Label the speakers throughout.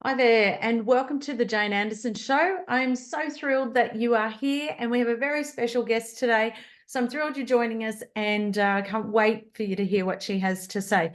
Speaker 1: Hi there, and welcome to the Jane Anderson Show. I'm so thrilled that you are here, and we have a very special guest today. So I'm thrilled you're joining us, and can't wait for you to hear what she has to say.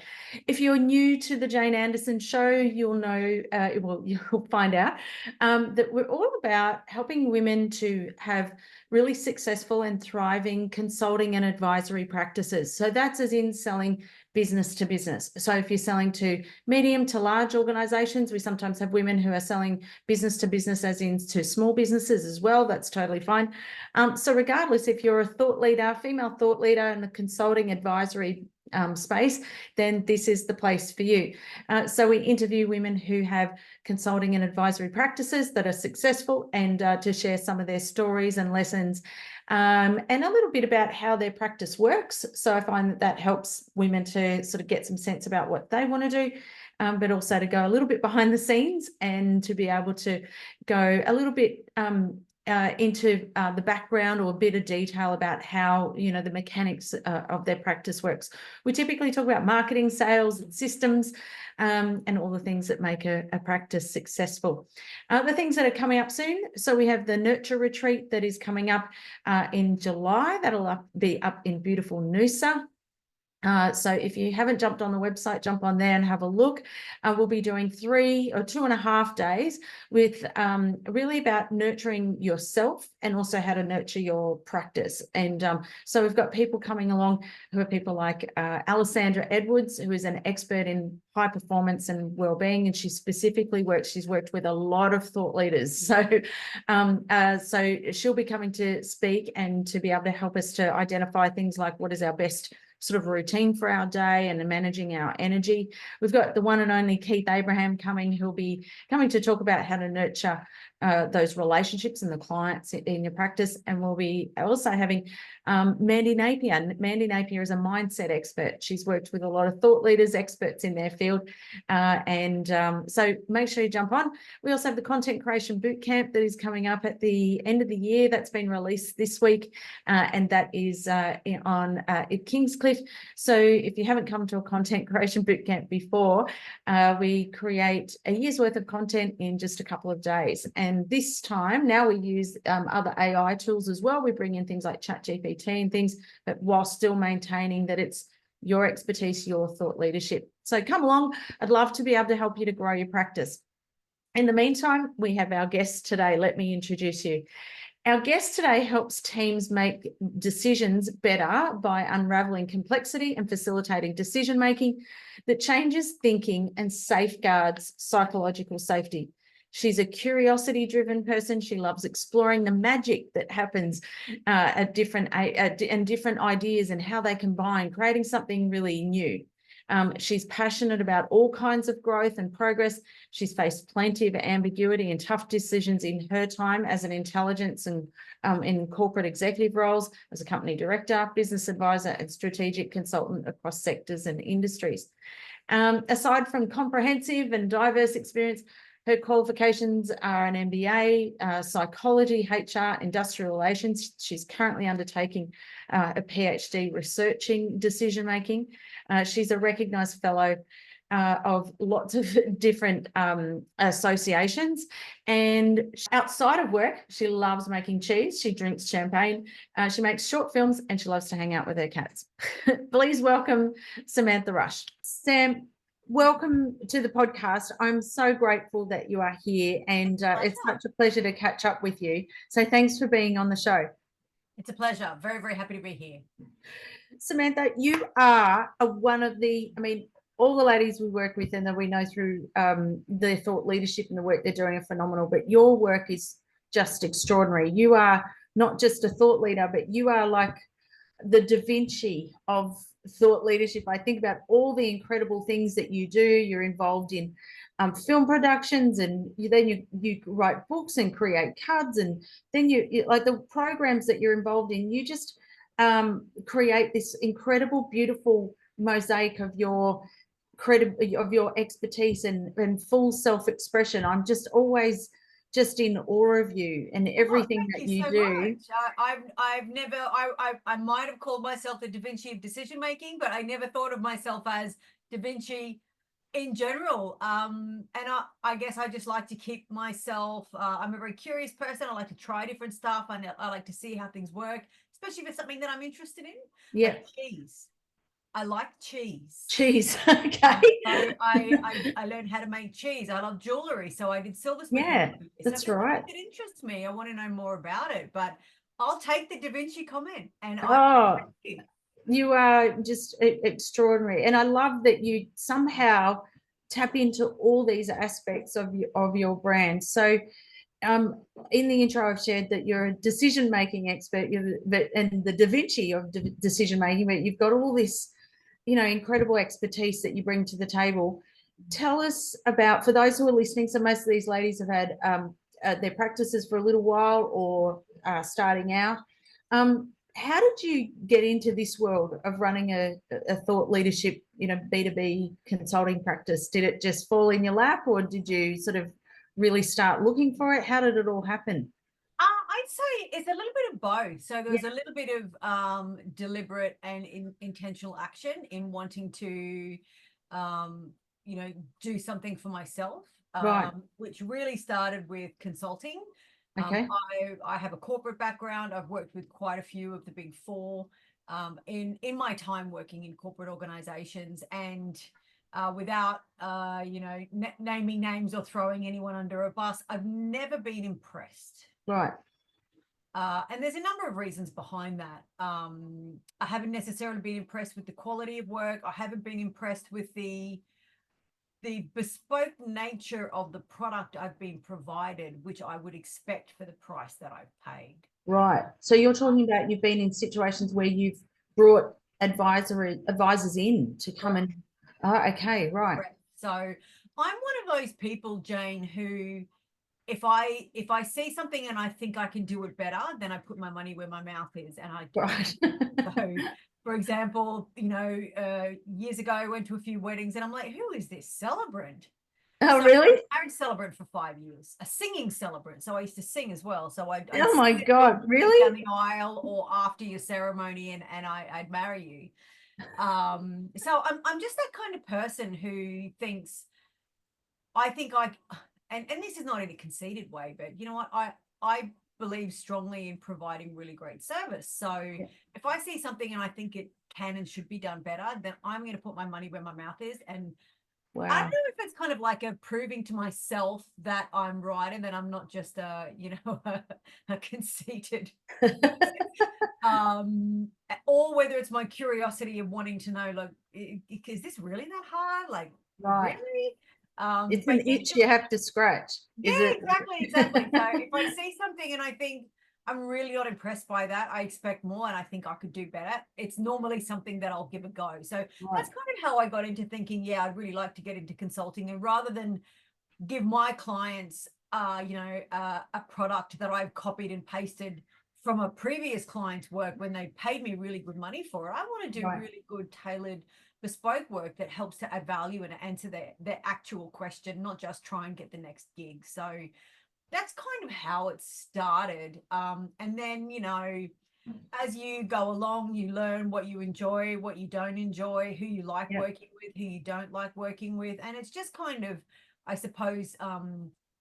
Speaker 1: If you're new to the Jane Anderson Show, you'll know, you'll find out that we're all about helping women to have really successful and thriving consulting and advisory practices. So that's as in selling business to business. So if you're selling to medium to large organizations, we sometimes have women who are selling business to business, as in to small businesses as well. That's totally fine. So regardless, if you're a thought leader, female thought leader in the consulting advisory space, then this is the place for you. So we interview women who have consulting and advisory practices that are successful, and to share some of their stories and lessons, and a little bit about how their practice works. So I find that that helps women to sort of get some sense about what they want to do, but also to go a little bit behind the scenes and to be able to go a little bit into the background or a bit of detail about how, the mechanics of their practice works. We typically talk about marketing, sales, and systems, and all the things that make a practice successful. The things that are coming up soon. So we have the Nurture Retreat that is coming up in July. That'll be up in beautiful Noosa. So if you haven't jumped on the website, jump on there and have a look. We'll be doing 3 or 2.5 days with really about nurturing yourself and also how to nurture your practice. And so we've got people coming along who are people like Alessandra Edwards, who is an expert in high performance and well-being, and she's worked with a lot of thought leaders. So so she'll be coming to speak and to be able to help us to identify things like what is our best sort of routine for our day and managing our energy. We've got the one and only Keith Abraham coming, who'll be coming to talk about how to nurture those relationships and the clients in your practice. And we'll be also having Mandy Napier. Mandy Napier is a mindset expert. She's worked with a lot of thought leaders, experts in their field. So make sure you jump on. We also have the Content Creation Bootcamp that is coming up at the end of the year. That's been released this week, and that is at Kingscliff. So if you haven't come to a Content Creation Bootcamp before, we create a year's worth of content in just a couple of days. And this time, now we use other AI tools as well. We bring in things like ChatGPT and things, but while still maintaining that it's your expertise, your thought leadership. So come along. I'd love to be able to help you to grow your practice. In the meantime, we have our guest today. Let me introduce you. Our guest today helps teams make decisions better by unraveling complexity and facilitating decision-making that changes thinking and safeguards psychological safety. She's a curiosity-driven person. She loves exploring the magic that happens and different ideas and how they combine, creating something really new. She's passionate about all kinds of growth and progress. She's faced plenty of ambiguity and tough decisions in her time as an intelligence and in corporate executive roles, as a company director, business advisor, and strategic consultant across sectors and industries. Aside from comprehensive and diverse experience, her qualifications are an MBA, psychology, HR, industrial relations. She's currently undertaking a PhD researching decision-making. She's a recognised fellow of lots of different associations. And outside of work, she loves making cheese. She drinks champagne. She makes short films, and she loves to hang out with her cats. Please welcome Samantha Rush. Sam, welcome to the podcast. I'm so grateful that you are here, and it's such a pleasure to catch up with you. So thanks for being on the show.
Speaker 2: It's a pleasure. Very, very happy to be here.
Speaker 1: Samantha, you are one of the, all the ladies we work with and that we know through their thought leadership and the work they're doing are phenomenal, but your work is just extraordinary. You are not just a thought leader, but you are like the Da Vinci of thought leadership. I think about all the incredible things that you do. You're involved in film productions, and then you write books and create cards, and then you like the programs that you're involved in. You just create this incredible, beautiful mosaic of your expertise and full self-expression. I'm just always just in awe of you and everything that you do.
Speaker 2: I might have called myself the Da Vinci of decision making, but I never thought of myself as Da Vinci in general. And I guess I just like to keep myself, I'm a very curious person. I like to try different stuff, and I like to see how things work, especially if it's something that I'm interested in,
Speaker 1: Yeah.
Speaker 2: like cheese. I like cheese.
Speaker 1: Cheese. Okay.
Speaker 2: I learned how to make cheese. I love jewelry, so I did silversmithing.
Speaker 1: Yeah,
Speaker 2: So if
Speaker 1: that's
Speaker 2: it's something
Speaker 1: right.
Speaker 2: that interests me, I want to know more about it. But I'll take the Da Vinci comment, and I
Speaker 1: Oh,
Speaker 2: thank you.
Speaker 1: you are just extraordinary. And I love that you somehow tap into all these aspects of your brand. So um, in the intro, I've shared that you're a decision-making expert, and the Da Vinci of decision making, but you've got all this, incredible expertise that you bring to the table. Tell us about, for those who are listening, so most of these ladies have had their practices for a little while or starting out. How did you get into this world of running a thought leadership, B2B consulting practice? Did it just fall in your lap, or did you sort of really start looking for it? How did it all happen?
Speaker 2: I'd say it's a little bit of both. So there
Speaker 1: Yeah.
Speaker 2: was a little bit of deliberate and intentional action in wanting to, um, do something for myself,
Speaker 1: Right.
Speaker 2: which really started with consulting.
Speaker 1: Okay.
Speaker 2: I have a corporate background. I've worked with quite a few of the big four in my time working in corporate organizations, and without naming names or throwing anyone under a bus, I've never been impressed.
Speaker 1: Right.
Speaker 2: And there's a number of reasons behind that. I haven't necessarily been impressed with the quality of work. I haven't been impressed with the bespoke nature of the product I've been provided, which I would expect for the price that I've paid.
Speaker 1: Right. So you're talking about you've been in situations where you've brought advisors in to come
Speaker 2: Correct.
Speaker 1: and. Oh, okay. Right.
Speaker 2: Correct. So I'm one of those people, Jane, who if I see something and I think I can do it better, then I put my money where my mouth is and I do.
Speaker 1: Right.
Speaker 2: So, for example, years ago I went to a few weddings and I'm like, who is this celebrant?
Speaker 1: Oh,
Speaker 2: So
Speaker 1: really?
Speaker 2: I was a celebrant for 5 years, a singing celebrant. So I used to sing as well. So I'd
Speaker 1: Oh
Speaker 2: sing
Speaker 1: my
Speaker 2: at your
Speaker 1: God.
Speaker 2: wedding down
Speaker 1: Really?
Speaker 2: the aisle or after your ceremony, and I'd marry you. So I'm just that kind of person who thinks I think I and this is not in a conceited way, but you know what? I believe strongly in providing really great service. So
Speaker 1: Yeah.
Speaker 2: if I see something and I think it can and should be done better, then I'm going to put my money where my mouth is. And I don't
Speaker 1: Wow.
Speaker 2: know if it's kind of like a proving to myself that I'm right and that I'm not just a conceited or whether it's my curiosity of wanting to know, like, is this really that hard? Like,
Speaker 1: Right.
Speaker 2: really?
Speaker 1: It's
Speaker 2: But
Speaker 1: an itch you have to scratch,
Speaker 2: yeah,
Speaker 1: is it?
Speaker 2: exactly. So if I see something and I think I'm really not impressed by that, I expect more and I think I could do better, it's normally something that I'll give a go. So
Speaker 1: Right.
Speaker 2: that's kind of how I got into thinking, yeah, I'd really like to get into consulting, and rather than give my clients a product that I've copied and pasted from a previous client's work when they paid me really good money for it, I want to do
Speaker 1: Right.
Speaker 2: really good tailored bespoke work that helps to add value and answer their actual question, not just try and get the next gig. So that's kind of how it started. And then, as you go along, you learn what you enjoy, what you don't enjoy, who you like
Speaker 1: Yeah.
Speaker 2: working with, who you don't like working with. And it's just kind of, I suppose,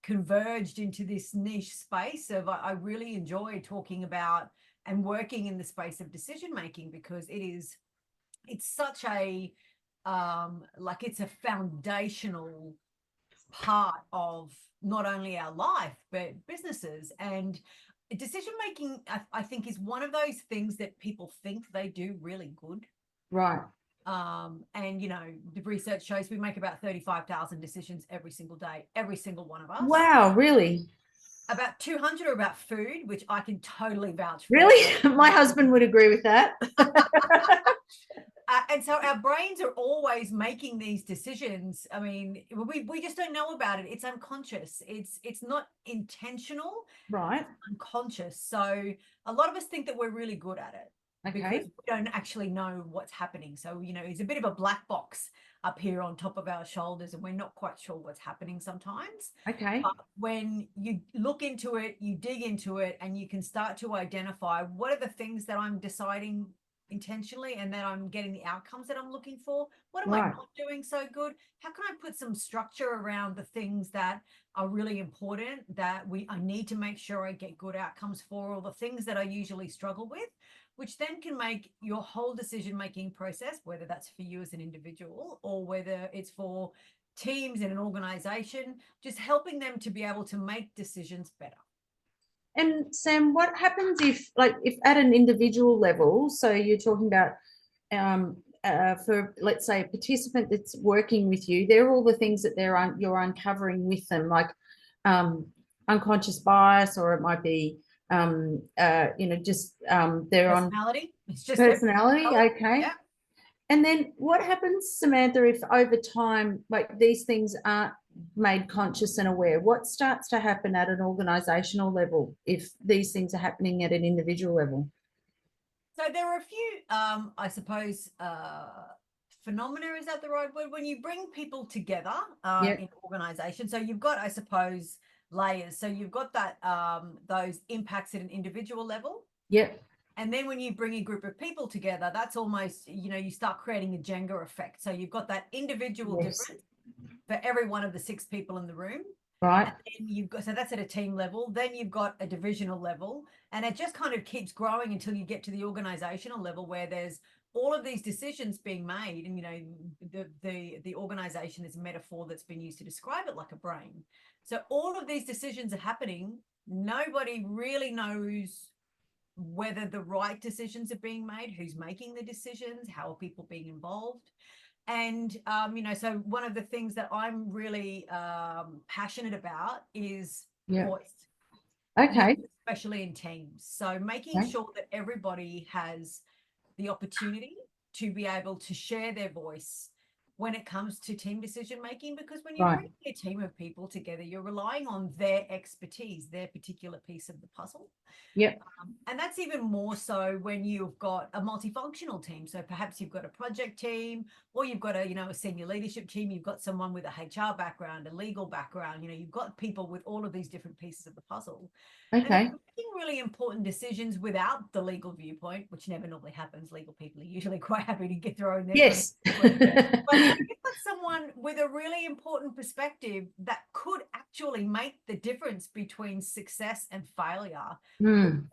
Speaker 2: converged into this niche space of I really enjoy talking about and working in the space of decision making, because it's such a like it's a foundational part of not only our life but businesses. And decision making, I think, is one of those things that people think they do really good.
Speaker 1: Right.
Speaker 2: And the research shows we make about 35,000 decisions every single day, every single one of us.
Speaker 1: Wow. Really?
Speaker 2: About 200 are about food, which I can totally vouch for.
Speaker 1: Really? My husband would agree with that.
Speaker 2: And so our brains are always making these decisions. I mean, we just don't know about it. It's unconscious. It's not intentional.
Speaker 1: Right.
Speaker 2: It's unconscious. So a lot of us think that we're really good at it because
Speaker 1: Okay.
Speaker 2: we don't actually know what's happening. So, it's a bit of a black box up here on top of our shoulders, and we're not quite sure what's happening sometimes.
Speaker 1: Okay.
Speaker 2: But when you look into it, you dig into it, and you can start to identify what are the things that I'm deciding intentionally and that I'm getting the outcomes that I'm looking for? What am I
Speaker 1: Right.
Speaker 2: not doing so good? How can I put some structure around the things that are really important that I need to make sure I get good outcomes for, or the things that I usually struggle with, which then can make your whole decision-making process, whether that's for you as an individual or whether it's for teams in an organization, just helping them to be able to make decisions better.
Speaker 1: And Sam, what happens if at an individual level, so you're talking about for, let's say, a participant that's working with you, they're all the things that you're uncovering with them, like unconscious bias, or it might be just they're on
Speaker 2: Personality. It's just
Speaker 1: personality. Okay.
Speaker 2: Yeah.
Speaker 1: And then what happens, Samantha, if over time, like, these things aren't made conscious and aware? What starts to happen at an organizational level if these things are happening at an individual level?
Speaker 2: So there are a few, I suppose, phenomena, is that the right word? When you bring people together
Speaker 1: Yep.
Speaker 2: in organization. So you've got, I suppose, layers. So you've got that those impacts at an individual level.
Speaker 1: Yep.
Speaker 2: And then when you bring a group of people together, that's almost, you start creating a Jenga effect. So you've got that individual
Speaker 1: Yes.
Speaker 2: difference for every one of the 6 people in the room.
Speaker 1: Right.
Speaker 2: And then you've got, so that's at a team level. Then you've got a divisional level, and it just kind of keeps growing until you get to the organizational level, where there's all of these decisions being made. And the organization is a metaphor that's been used to describe it, like a brain. So all of these decisions are happening. Nobody really knows whether the right decisions are being made, who's making the decisions, how are people being involved. And so one of the things that I'm really passionate about is
Speaker 1: Yep.
Speaker 2: voice,
Speaker 1: Okay.
Speaker 2: especially in teams. So making
Speaker 1: Okay.
Speaker 2: sure that everybody has the opportunity to be able to share their voice when it comes to team decision making, because when you're
Speaker 1: Right.
Speaker 2: bringing a team of people together, you're relying on their expertise, their particular piece of the puzzle.
Speaker 1: Yep.
Speaker 2: And that's even more so when you've got a multifunctional team. So perhaps you've got a project team, or you've got a senior leadership team. You've got someone with a HR background, a legal background. You've got people with all of these different pieces of the puzzle. And if
Speaker 1: Okay.
Speaker 2: you're making really important decisions without the legal viewpoint, which never normally happens, legal people are usually quite happy to get their own.
Speaker 1: Yes.
Speaker 2: But if you've got someone with a really important perspective that could actually make the difference between success and failure,
Speaker 1: Mm.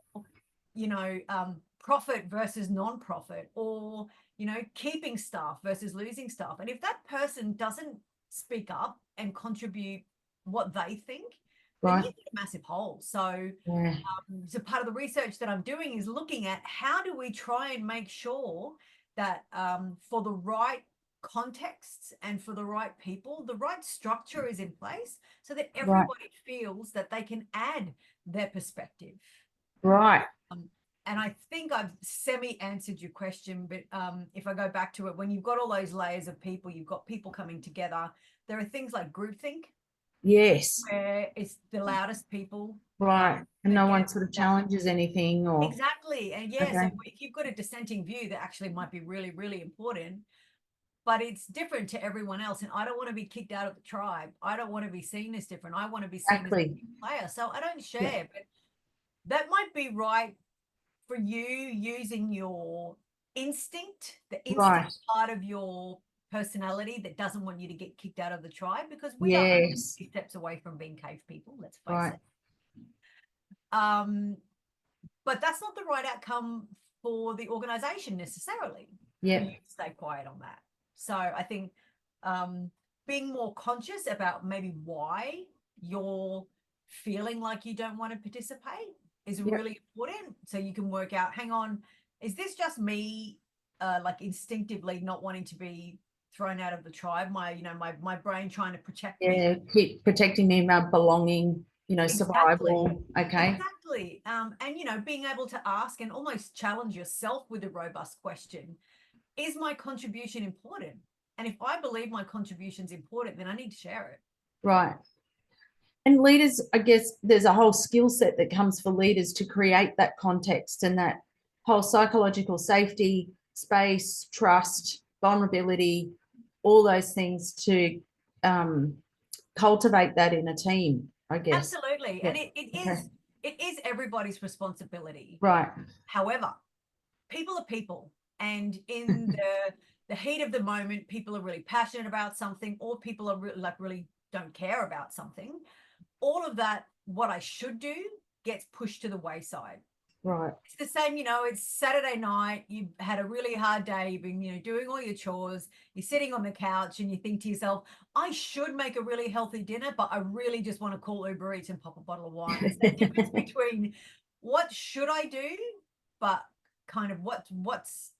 Speaker 2: profit versus non-profit, or keeping staff versus losing staff, and if that person doesn't speak up and contribute what they think, then
Speaker 1: Right.
Speaker 2: you've got a massive hole. So
Speaker 1: Yeah.
Speaker 2: so part of the research that I'm doing is looking at how do we try and make sure that for the right contexts and for the right people, the right structure is in place so that
Speaker 1: Right.
Speaker 2: everybody feels that they can add their perspective.
Speaker 1: Right.
Speaker 2: And I think I've semi-answered your question, but if I go back to it, when you've got all those layers of people, you've got people coming together, there are things like groupthink,
Speaker 1: Yes.
Speaker 2: where it's the loudest people.
Speaker 1: Right. And no one
Speaker 2: Again,
Speaker 1: sort of challenges anything, or
Speaker 2: exactly. And yeah,
Speaker 1: okay.
Speaker 2: so if you've got a dissenting view that actually might be really, really important, but it's different to everyone else, and I don't want to be kicked out of the tribe. I don't want to be seen as different. I want to be seen as a
Speaker 1: Exactly.
Speaker 2: player. So I don't share,
Speaker 1: Yeah.
Speaker 2: but that might be right for you using your instinct, the
Speaker 1: Right.
Speaker 2: instinct part of your personality that doesn't want you to get kicked out of the tribe, because we are only
Speaker 1: Yes.
Speaker 2: 2 steps away from being cave people, let's face
Speaker 1: Right.
Speaker 2: it. But that's not the right outcome for the organization necessarily,
Speaker 1: Yeah.
Speaker 2: for you to stay quiet on that. So I think being more conscious about maybe why you're feeling like you don't want to participate is really important. So you can work out, hang on, is this just me like instinctively not wanting to be thrown out of the tribe? My brain trying to protect me.
Speaker 1: Yeah. Keep protecting me, my belonging,
Speaker 2: Exactly.
Speaker 1: survival. Okay.
Speaker 2: Exactly. And being able to ask and almost challenge yourself with a robust question. Is my contribution important? And if I believe my contribution is important, then I need to share it.
Speaker 1: Right. And leaders, I guess there's a whole skill set that comes for leaders to create that context and that whole psychological safety, space, trust, vulnerability, all those things to cultivate that in a team, I guess.
Speaker 2: Absolutely.
Speaker 1: Yeah.
Speaker 2: And it is everybody's responsibility.
Speaker 1: Right.
Speaker 2: However, people are people. And in the heat of the moment, people are really passionate about something, or people are really don't care about something. All of that, what I should do, gets pushed to the wayside.
Speaker 1: Right.
Speaker 2: It's the same, it's Saturday night, you had a really hard day, you've been, doing all your chores, you're sitting on the couch and you think to yourself, I should make a really healthy dinner, but I really just want to call Uber Eats and pop a bottle of wine. It's the difference between what should I do, but kind of what's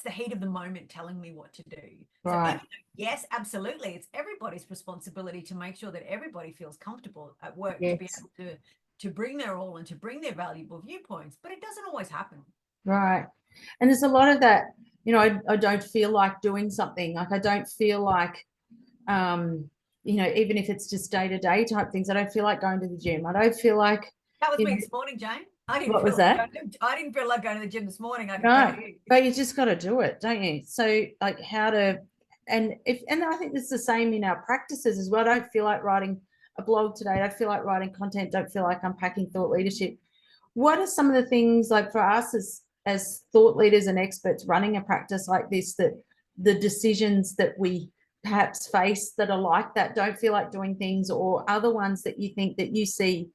Speaker 2: the heat of the moment telling me what to do.
Speaker 1: Right.
Speaker 2: So yes, absolutely, it's everybody's responsibility to make sure that everybody feels comfortable at work, to be able to bring their all and to bring their valuable viewpoints, but it doesn't always happen.
Speaker 1: Right. And there's a lot of that, I don't feel like doing something. Like I don't feel like, even if it's just day-to-day type things, I don't feel like going to the gym. I don't feel like.
Speaker 2: That was me this morning, Jane.
Speaker 1: What was that?
Speaker 2: I didn't feel like going to the gym this morning. I can
Speaker 1: No,
Speaker 2: tell you.
Speaker 1: but you just got to do it, don't you? So like and I think it's the same in our practices as well. I don't feel like writing a blog today. I don't feel like writing content. Don't feel like unpacking thought leadership. What are some of the things, like for us as thought leaders and experts running a practice like this, that the decisions that we perhaps face that are like that, don't feel like doing things, or other ones that you think that you see,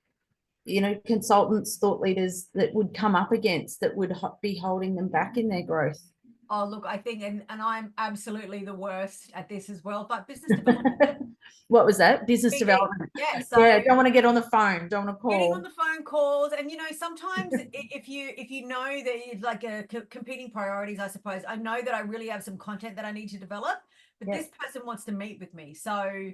Speaker 1: consultants, thought leaders that would come up against, that would be holding them back in their growth?
Speaker 2: Oh, look, I think, and I'm absolutely the worst at this as well, but business development.
Speaker 1: What was that? Business
Speaker 2: BD.
Speaker 1: development.
Speaker 2: Yeah. So
Speaker 1: yeah, don't want to get on the phone, don't want to call.
Speaker 2: Getting on the phone calls, and sometimes if you know that it's like competing priorities, I suppose. I know that I really have some content that I need to develop, but this person wants to meet with me, so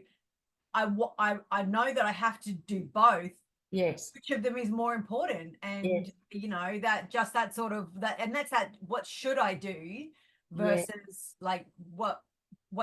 Speaker 2: I know that I have to do both.
Speaker 1: Yes.
Speaker 2: Which of them is more important? And that sort of that, and that's that. What should I do versus like what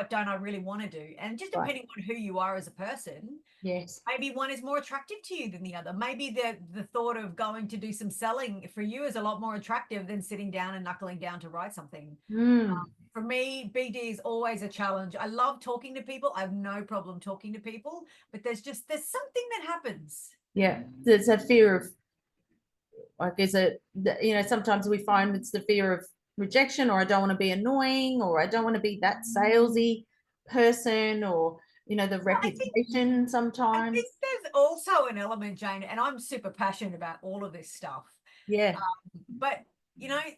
Speaker 2: don't I really want to do? And just depending on who you are as a person,
Speaker 1: yes,
Speaker 2: maybe one is more attractive to you than the other. Maybe the thought of going to do some selling for you is a lot more attractive than sitting down and knuckling down to write something. For me, BD is always a challenge. I love talking to people. I have no problem talking to people, but there's something that happens.
Speaker 1: Yeah, there's a fear of, like, is it, sometimes we find it's the fear of rejection, or I don't want to be annoying, or I don't want to be that salesy person, or the reputation. Sometimes
Speaker 2: I think there's also an element, Jane, and I'm super passionate about all of this stuff. But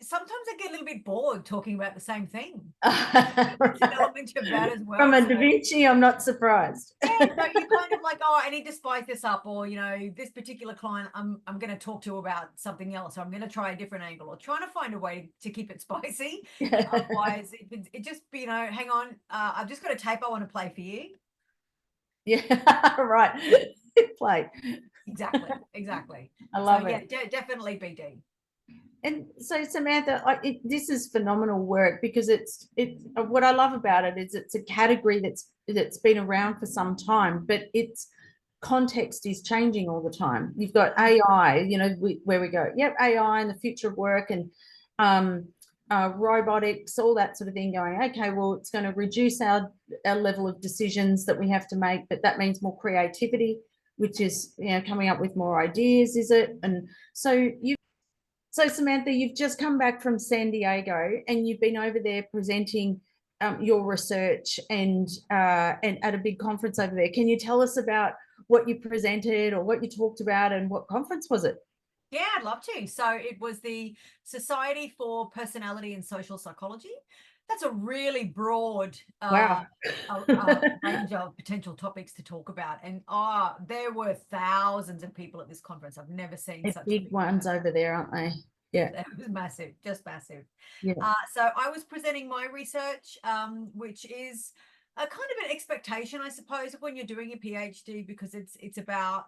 Speaker 2: sometimes I get a little bit bored talking about the same thing. There's an element of that as well.
Speaker 1: From a Da Vinci, I'm not surprised.
Speaker 2: Yeah, so you kind of like, I need to spice this up, or this particular client, I'm going to talk to about something else, or I'm going to try a different angle, or trying to find a way to keep it spicy. Otherwise, it just hang on, I've just got a tape I want to play for you.
Speaker 1: Yeah, right. Play.
Speaker 2: Exactly.
Speaker 1: I love it.
Speaker 2: Yeah, definitely BD.
Speaker 1: And so, Samantha, this is phenomenal work, because it's what I love about it is it's a category that's been around for some time, but its context is changing all the time. You've got AI, where we go, AI and the future of work, and robotics, all that sort of thing, going, okay, well, it's going to reduce our level of decisions that we have to make, but that means more creativity, which is coming up with more ideas, is it? And so Samantha, you've just come back from San Diego, and you've been over there presenting your research and at a big conference over there. Can you tell us about what you presented, or what you talked about, and what conference was it?
Speaker 2: Yeah, I'd love to. So it was the Society for Personality and Social Psychology. That's a really broad range of potential topics to talk about. And there were thousands of people at this conference. I've never seen such
Speaker 1: big ones over there, aren't they? Yeah,
Speaker 2: it was massive, just massive.
Speaker 1: Yeah.
Speaker 2: So I was presenting my research, which is a kind of an expectation, I suppose, of when you're doing a PhD, because it's about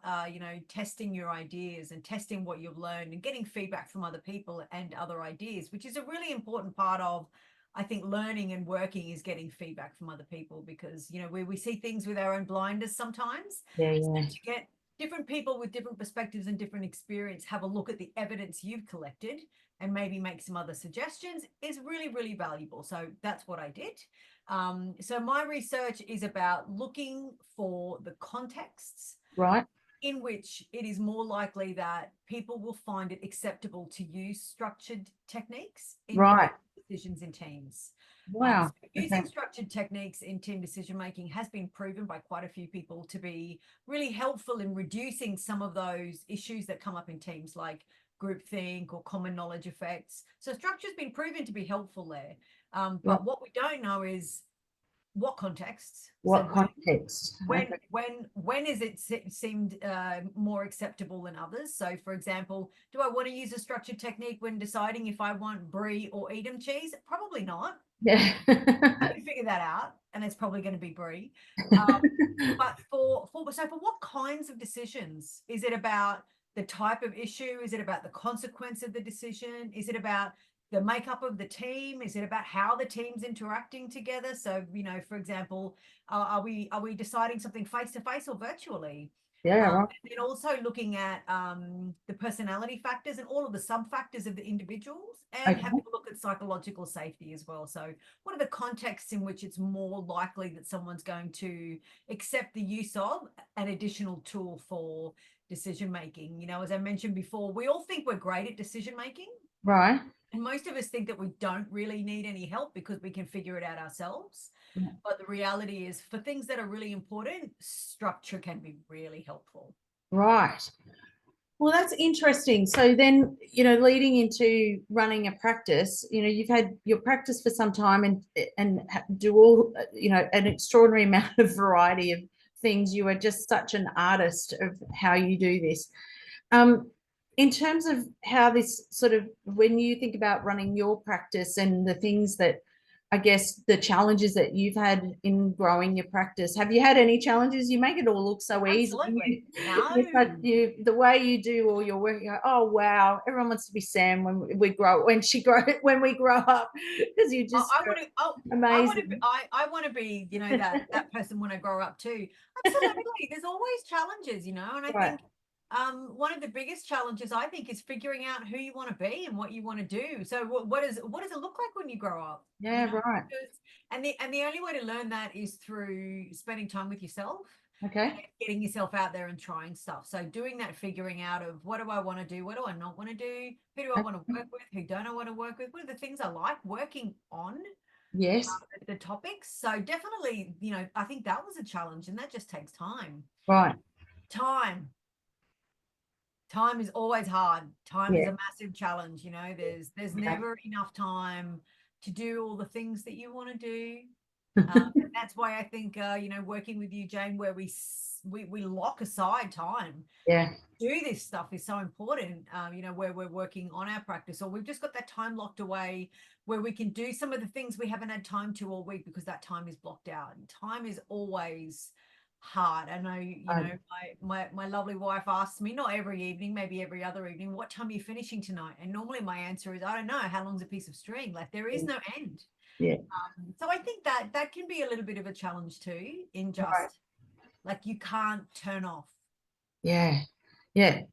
Speaker 2: testing your ideas and testing what you've learned and getting feedback from other people and other ideas, which is a really important part of, I think, learning and working, is getting feedback from other people, because we see things with our own blinders sometimes. So to get different people with different perspectives and different experience have a look at the evidence you've collected and maybe make some other suggestions is really, really valuable. So that's what I did. So my research is about looking for the contexts in which it is more likely that people will find it acceptable to use structured techniques in decisions in teams.
Speaker 1: Wow.
Speaker 2: So using structured techniques in team decision making has been proven by quite a few people to be really helpful in reducing some of those issues that come up in teams, like groupthink or common knowledge effects. So structure's been proven to be helpful there. But what we don't know is what contexts.
Speaker 1: What
Speaker 2: So
Speaker 1: context?
Speaker 2: when is it seemed more acceptable than others? So for example, do I want to use a structured technique when deciding if I want brie or Edam cheese? Probably not.
Speaker 1: Yeah.
Speaker 2: I can figure that out, and it's probably going to be brie. But for what kinds of decisions? Is it about the type of issue? Is it about the consequence of the decision? Is it about the makeup of the team? Is it about how the team's interacting together? So, for example, are we deciding something face to face or virtually?
Speaker 1: Yeah, right.
Speaker 2: And then also looking at the personality factors and all of the sub factors of the individuals, and having a look at psychological safety as well. So what are the contexts in which it's more likely that someone's going to accept the use of an additional tool for decision making? As I mentioned before, we all think we're great at decision making.
Speaker 1: Right.
Speaker 2: And most of us think that we don't really need any help because we can figure it out ourselves.
Speaker 1: Yeah.
Speaker 2: But the reality is, for things that are really important, structure can be really helpful.
Speaker 1: Right. Well, that's interesting. So then, leading into running a practice, you've had your practice for some time and do all, an extraordinary amount of variety of things. You are just such an artist of how you do this. In terms of how this sort of, when you think about running your practice and the things that, I guess, the challenges that you've had in growing your practice, have you had any challenges? You make it all look so easy.
Speaker 2: Absolutely. No.
Speaker 1: The way you do all your work, you go, oh wow, everyone wants to be Sam when we grow up, because you just amazing.
Speaker 2: I want to be, that person when I grow up too. Absolutely. There's always challenges, and I think one of the biggest challenges, I think, is figuring out who you want to be and what you want to do. So what does it look like when you grow up?
Speaker 1: Yeah, right.
Speaker 2: And the only way to learn that is through spending time with yourself.
Speaker 1: Okay.
Speaker 2: And getting yourself out there and trying stuff. So doing that figuring out of, what do I want to do? What do I not want to do? Who do I want to work with? Who don't I want to work with? What are the things I like working on?
Speaker 1: Yes.
Speaker 2: The topics. So definitely, I think that was a challenge, and that just takes time.
Speaker 1: Right.
Speaker 2: Time is always hard. Time is a massive challenge. There's never enough time to do all the things that you want to do. And that's why I think working with you, Jane, where we lock aside time
Speaker 1: to
Speaker 2: do this stuff is so important. Where we're working on our practice, or we've just got that time locked away where we can do some of the things we haven't had time to all week because that time is blocked out. And time is always hard. I know, my lovely wife asks me, not every evening, maybe every other evening, what time are you finishing tonight? And normally my answer is, I don't know. How long's a piece of string? Like, there is no end.
Speaker 1: Yeah.
Speaker 2: So I think that can be a little bit of a challenge too, in just like, you can't turn off.
Speaker 1: Yeah.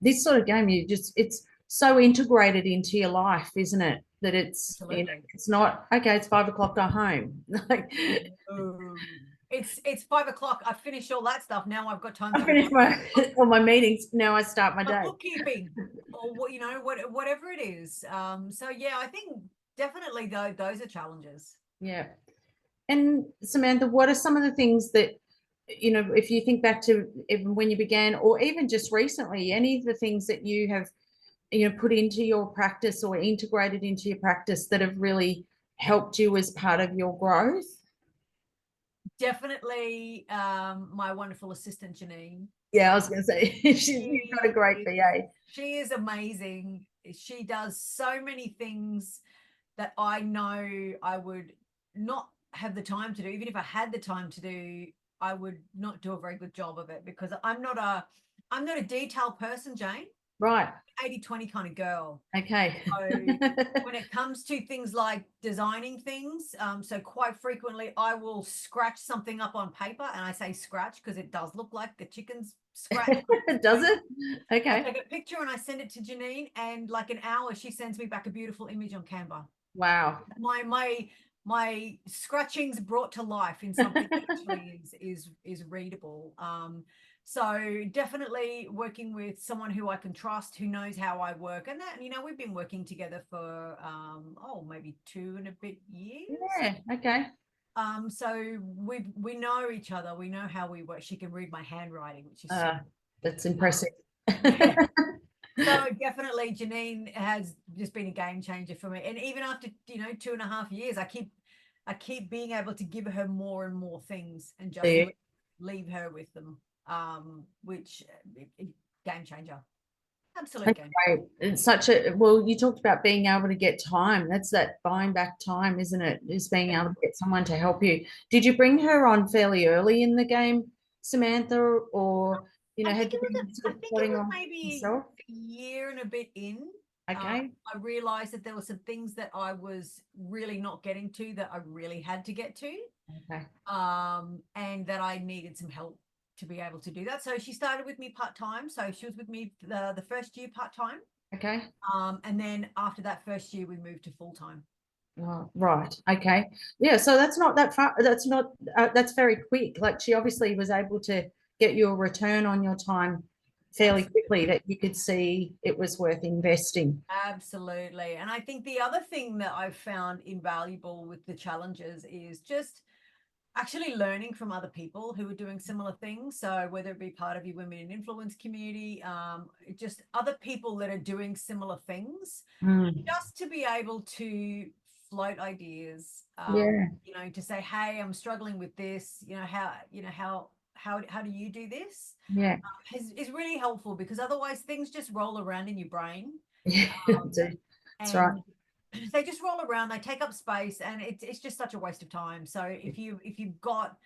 Speaker 1: This sort of game, it's so integrated into your life, isn't it? That it's, it's not, okay, it's 5 o'clock, go home. Like,
Speaker 2: it's 5 o'clock. I finished all that stuff. Now I've got time to
Speaker 1: finish all my meetings. Now I start my day.
Speaker 2: Bookkeeping, or whatever it is. So yeah, I think definitely those are challenges.
Speaker 1: Yeah. And Samantha, what are some of the things that, if you think back to even when you began, or even just recently, any of the things that you have, put into your practice or integrated into your practice that have really helped you as part of your growth?
Speaker 2: Definitely my wonderful assistant, Janine.
Speaker 1: Yeah, I was going to say, she's got a great VA.
Speaker 2: She is amazing. She does so many things that I know I would not have the time to do. Even if I had the time to do, I would not do a very good job of it, because I'm not a detailed person, Jane.
Speaker 1: Right.
Speaker 2: 80-20 kind of girl.
Speaker 1: Okay.
Speaker 2: So when it comes to things like designing things, so quite frequently I will scratch something up on paper, and I say scratch because it does look like a chicken's scratch.
Speaker 1: Does it? Okay.
Speaker 2: I take a picture and I send it to Janine, and like an hour she sends me back a beautiful image on Canva.
Speaker 1: Wow.
Speaker 2: my scratchings brought to life in something that actually is readable. So definitely working with someone who I can trust, who knows how I work, and that, you know, we've been working together for maybe 2 and a bit years.
Speaker 1: Yeah. Okay.
Speaker 2: So we know each other, we know how we work. She can read my handwriting, which is
Speaker 1: That's impressive.
Speaker 2: yeah. So definitely Janine has just been a game changer for me. And even after, you know, 2.5 years, I keep being able to give her more and more things and just
Speaker 1: Yeah.
Speaker 2: leave her with them. Which game changer. Absolute
Speaker 1: That's
Speaker 2: game.
Speaker 1: great. It's such a, well, you talked about being able to get time. That's that buying back time, isn't it? Is being able to get someone to help you. Did you bring her on fairly early in the game, Samantha, or
Speaker 2: I
Speaker 1: had
Speaker 2: think
Speaker 1: you
Speaker 2: it was
Speaker 1: been sort
Speaker 2: I
Speaker 1: of
Speaker 2: think it
Speaker 1: putting
Speaker 2: was
Speaker 1: on
Speaker 2: maybe
Speaker 1: yourself?
Speaker 2: a year and a bit in.
Speaker 1: Okay.
Speaker 2: I realized that there were some things that I was really not getting to that I really had to get to.
Speaker 1: Okay.
Speaker 2: And that I needed some help to be able to do that. So she started with me part-time. So she was with me the first year part-time.
Speaker 1: Okay.
Speaker 2: And then after that first year, we moved to full-time.
Speaker 1: Oh, right. Okay. Yeah. So that's not that far. That's not, that's very quick. Like she obviously was able to get you a return on your time fairly
Speaker 2: Absolutely.
Speaker 1: quickly that you could see it was worth investing.
Speaker 2: Absolutely. And I think the other thing that I've found invaluable with the challenges is just actually learning from other people who are doing similar things. So whether it be part of your women in influence community, just other people that are doing similar things,
Speaker 1: Mm.
Speaker 2: just to be able to float ideas,
Speaker 1: Yeah.
Speaker 2: to say, hey, I'm struggling with this, how do you do this?
Speaker 1: Yeah.
Speaker 2: Is really helpful, because otherwise things just roll around in your brain.
Speaker 1: Yeah. That's right.
Speaker 2: And they just roll around, they take up space, and it's just such a waste of time. So if you've got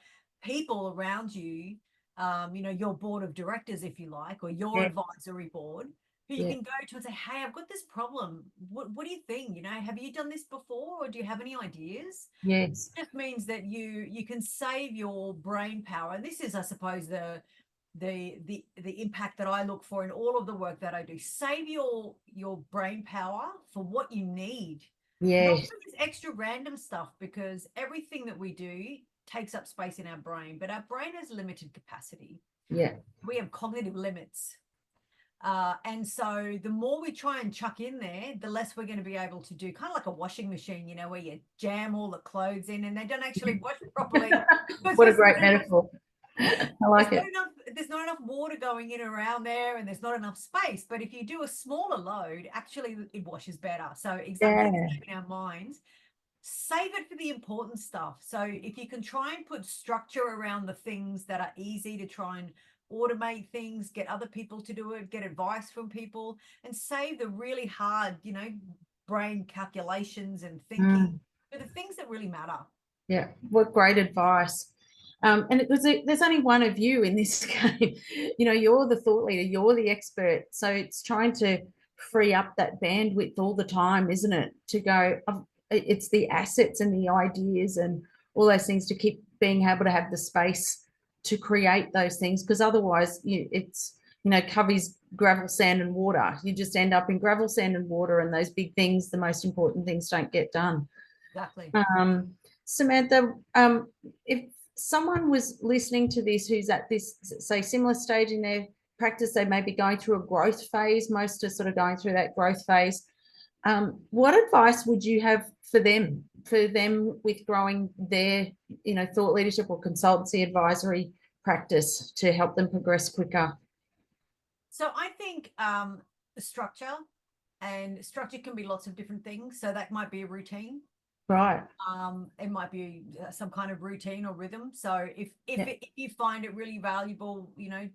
Speaker 2: people around you, your board of directors, if you like, or your
Speaker 1: Yeah.
Speaker 2: advisory board, who you
Speaker 1: Yeah.
Speaker 2: can go to and say, hey, I've got this problem, what do you think? Have you done this before, or do you have any ideas?
Speaker 1: Yes.
Speaker 2: It just means that you can save your brain power. And this is, I suppose, the impact that I look for in all of the work that I do. Save your brain power for what you need, not
Speaker 1: Yes.
Speaker 2: for this extra random stuff, because everything that we do takes up space in our brain, but our brain has limited capacity.
Speaker 1: Yeah.
Speaker 2: We have cognitive limits. And so the more we try and chuck in there, the less we're going to be able to do, kind of like a washing machine, where you jam all the clothes in and they don't actually wash properly.
Speaker 1: What a great metaphor. I
Speaker 2: there's
Speaker 1: like
Speaker 2: not
Speaker 1: it.
Speaker 2: enough there's not enough water going in around there, and there's not enough space. But if you do a smaller load, actually it washes better. So exactly the
Speaker 1: Yeah.
Speaker 2: same in our minds. Save it for the important stuff. So if you can try and put structure around the things that are easy to try and automate things, get other people to do it, get advice from people, and save the really hard, brain calculations and thinking
Speaker 1: Mm.
Speaker 2: for the things that really matter.
Speaker 1: Yeah. What great advice. And it was there's only one of you in this game. You're the thought leader, you're the expert. So it's trying to free up that bandwidth all the time, isn't it? To go, it's the assets and the ideas and all those things to keep being able to have the space to create those things. Because otherwise, it's, covers gravel, sand, and water. You just end up in gravel, sand, and water, and those big things, the most important things, don't get done.
Speaker 2: Exactly.
Speaker 1: Samantha, if someone was listening to this who's at this, say, similar stage in their practice, they may be going through a growth phase, most are sort of going through that growth phase. What advice would you have for them with growing their, thought leadership or consultancy advisory practice to help them progress quicker?
Speaker 2: So I think structure, and structure can be lots of different things. So that might be a routine.
Speaker 1: Right.
Speaker 2: It might be some kind of routine or rhythm. So
Speaker 1: Yeah.
Speaker 2: if you find it really valuable,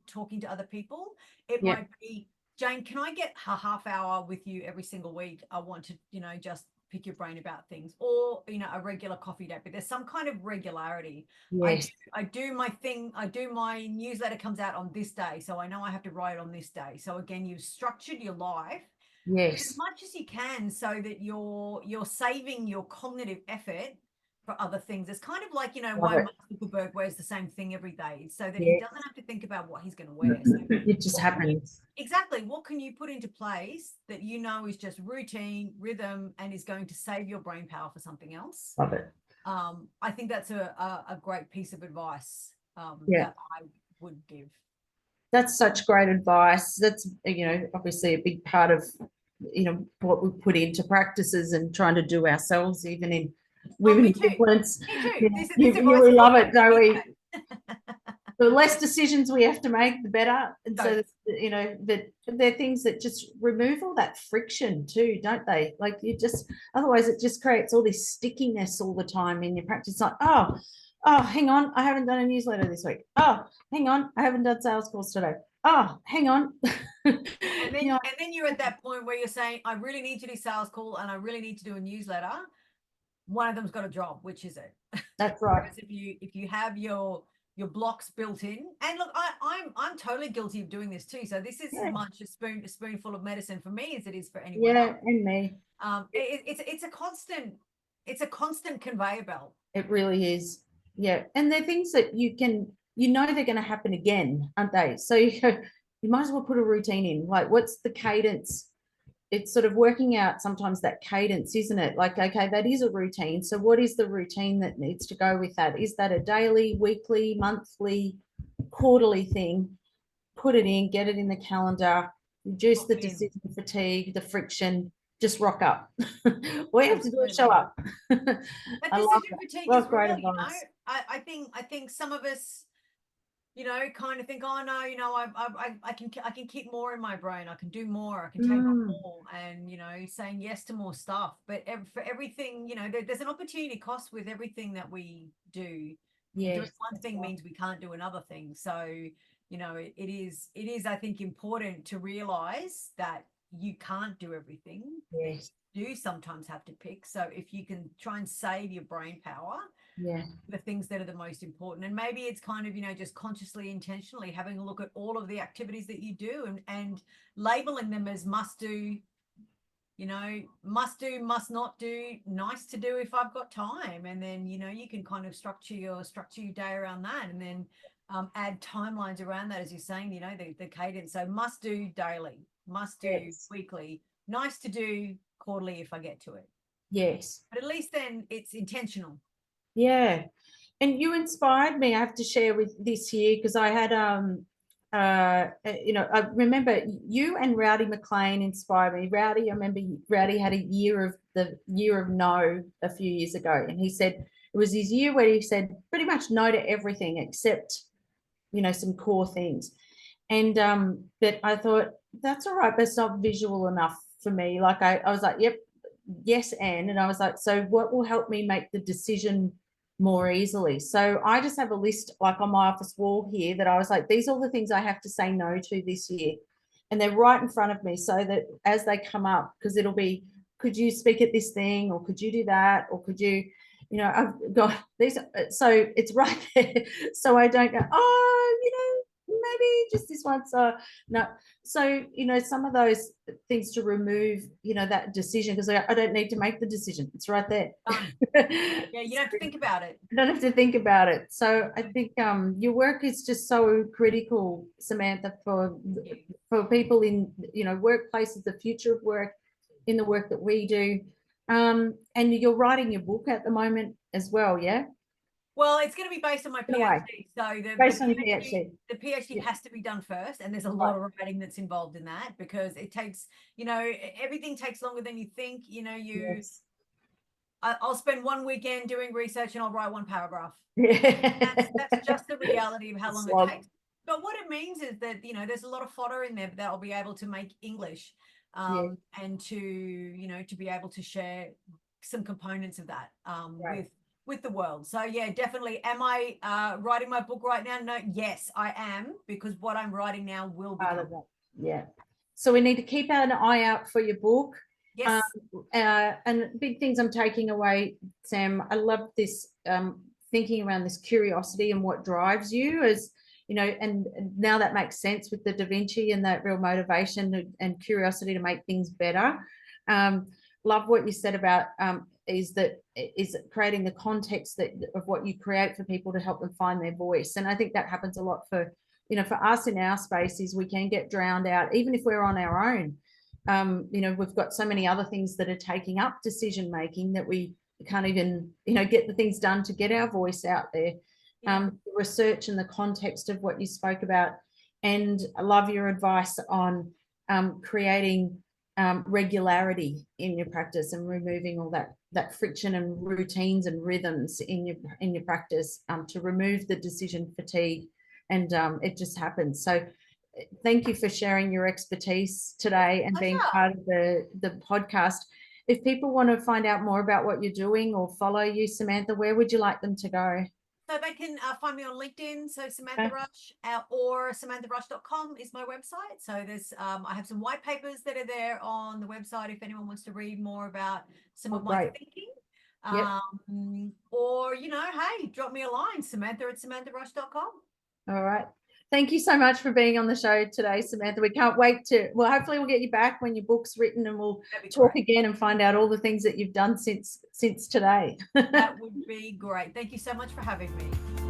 Speaker 2: talking to other people, it
Speaker 1: Yeah.
Speaker 2: might be, Jane, can I get a half hour with you every single week? I want to, just pick your brain about things, or a regular coffee date. But there's some kind of regularity.
Speaker 1: Yes.
Speaker 2: I do my thing. I do my newsletter comes out on this day, so I know I have to write on this day. So again, you've structured your life as
Speaker 1: Yes.
Speaker 2: much as you can, so that you're saving your cognitive effort for other things. It's kind of like,
Speaker 1: Love
Speaker 2: why
Speaker 1: it.
Speaker 2: Mark Zuckerberg wears the same thing every day, so that he
Speaker 1: Yeah.
Speaker 2: doesn't have to think about what he's going to wear. So
Speaker 1: It just happens.
Speaker 2: exactly, what can you put into place that is just routine, rhythm, and is going to save your brain power for something else?
Speaker 1: Love it.
Speaker 2: I think that's a great piece of advice
Speaker 1: Yeah.
Speaker 2: that I would give.
Speaker 1: That's such great advice. That's, obviously a big part of, what we put into practices and trying to do ourselves, even in
Speaker 2: Oh,
Speaker 1: women
Speaker 2: me
Speaker 1: in
Speaker 2: too.
Speaker 1: influence.
Speaker 2: Me too.
Speaker 1: You know,
Speaker 2: This advice
Speaker 1: we
Speaker 2: is all
Speaker 1: love
Speaker 2: about
Speaker 1: it, don't we?
Speaker 2: feedback.
Speaker 1: The less decisions we have to make, the better. And so,
Speaker 2: Totes.
Speaker 1: that they're things that just remove all that friction too, don't they? Like otherwise it just creates all this stickiness all the time in your practice. Like, oh, hang on, I haven't done a newsletter this week. Oh, hang on, I haven't done sales calls today. Oh, hang on.
Speaker 2: And then you're at that point where you're saying, I really need to do sales call and I really need to do a newsletter. One of them's got to drop. Which is it?
Speaker 1: That's right.
Speaker 2: Whereas if you have your blocks built in, and look, I'm totally guilty of doing this too. So this is as much a spoonful of medicine for me as it is for anyone else.
Speaker 1: And me.
Speaker 2: It's a constant conveyor belt.
Speaker 1: It really is. Yeah. And they're things that they're going to happen again, aren't they? So you might as well put a routine in. Like, what's the cadence? It's sort of working out sometimes that cadence, isn't it? Like, okay, that is a routine. So what is the routine that needs to go with that? Is that a daily, weekly, monthly, quarterly thing? Put it in, get it in the calendar, reduce the decision fatigue, the friction, just rock up. All you have to do is show up.
Speaker 2: That decision fatigue is real, you know. I think some of us, kind of think, oh no, I can keep more in my brain. I can do more. I can take on more, and saying yes to more stuff. But for everything, there's an opportunity cost with everything that we do.
Speaker 1: Yes,
Speaker 2: doing one thing means we can't do another thing. So it is I think important to realize that you can't do everything.
Speaker 1: Yes.
Speaker 2: You do sometimes have to pick. So if you can try and save your brain power, the things that are the most important, and maybe it's kind of just consciously, intentionally having a look at all of the activities that you do and labeling them as must do, must do, must not do, nice to do if I've got time. And then you can kind of structure your day around that, and then add timelines around that, as you're saying, the cadence. So must do daily, must do weekly, nice to do quarterly if I get to it.
Speaker 1: Yes.
Speaker 2: But at least then it's intentional.
Speaker 1: Yeah. And you inspired me, I have to share with this year, because I had I remember you and Rowdy McLean inspired me. I remember Rowdy had the year of no a few years ago, and he said it was his year where he said pretty much no to everything except some core things. And but I thought, that's all right, but it's not visual enough for me. Like I was like, yep, yes, and I was like, so what will help me make the decision more easily? So I just have a list like on my office wall here that I was like, these are all the things I have to say no to this year, and they're right in front of me, so that as they come up, because it'll be, could you speak at this thing, or could you do that, or could you, I've got these, so it's right there, so I don't go, maybe just this one. So no, so some of those things to remove, that decision, because I don't need to make the decision. It's right there.
Speaker 2: Yeah, you don't have to think about it.
Speaker 1: I don't have to think about it. So I think your work is just so critical, Samantha, for people in workplaces, the future of work, in the work that we do. And you're writing your book at the moment as well, yeah?
Speaker 2: Well, it's going to be based on my PhD. So the PhD has to be done first, and there's a lot of writing that's involved in that, because it takes, everything takes longer than you think. I'll spend one weekend doing research and I'll write one paragraph. That's just the reality of how long it takes. But what it means is that there's a lot of fodder in there that I'll be able to make English, and to be able to share some components of that with the world. So yeah, definitely. Am I writing my book right now? No, yes, I am, because what I'm writing now will be part of that.
Speaker 1: Yeah. So we need to keep an eye out for your book.
Speaker 2: Yes.
Speaker 1: And big things I'm taking away, Sam. I love this thinking around this curiosity and what drives you, as and now that makes sense with the Da Vinci and that real motivation and curiosity to make things better. Love what you said about is creating the context of what you create for people to help them find their voice. And I think that happens a lot for us in our spaces. We can get drowned out, even if we're on our own. We've got so many other things that are taking up decision making that we can't even, get the things done to get our voice out there.
Speaker 2: Yeah.
Speaker 1: The research and the context of what you spoke about. And I love your advice on creating regularity in your practice and removing all that friction and routines and rhythms in your practice, to remove the decision fatigue, and it just happens. So thank you for sharing your expertise today and being part of the podcast. If people want to find out more about what you're doing or follow you, Samantha, where would you like them to go?
Speaker 2: So they can find me on LinkedIn. So Samantha Rush, or samantharush.com is my website. So there's I have some white papers that are there on the website if anyone wants to read more about some of my thinking.
Speaker 1: Yep.
Speaker 2: Or, hey, drop me a line, Samantha@samantharush.com.
Speaker 1: All right. Thank you so much for being on the show today, Samantha. We can't wait hopefully we'll get you back when your book's written, and we'll talk again and find out all the things that you've done since today.
Speaker 2: That would be great. Thank you so much for having me.